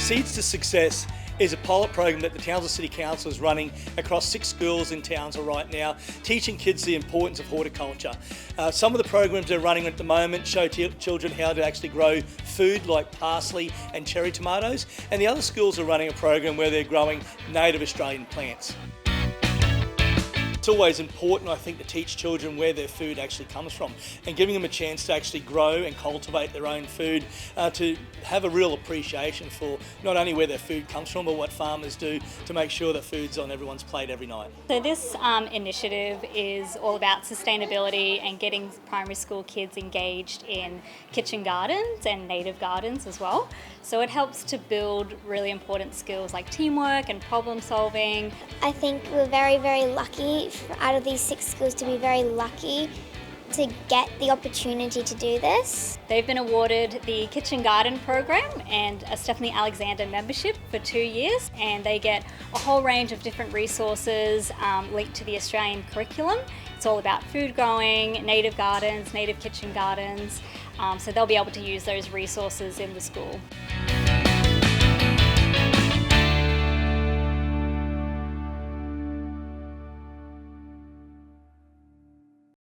Seeds to Success is a pilot program that the Townsville City Council is running across 6 schools in Townsville right now, teaching kids the importance of horticulture. Some of the programs they're running at the moment show children how to actually grow food like parsley and cherry tomatoes, and the other schools are running a program where they're growing native Australian plants. It's always important, I think, to teach children where their food actually comes from and giving them a chance to actually grow and cultivate their own food, to have a real appreciation for not only where their food comes from, but what farmers do to make sure that food's on everyone's plate every night. So this initiative is all about sustainability and getting primary school kids engaged in kitchen gardens and native gardens as well. So it helps to build really important skills like teamwork and problem solving. I think we're very, very lucky out of these 6 schools to be very lucky to get the opportunity to do this. They've been awarded the Kitchen Garden program and a Stephanie Alexander membership for 2 years, and they get a whole range of different resources linked to the Australian curriculum. It's all about food growing, native gardens, native kitchen gardens, so they'll be able to use those resources in the school.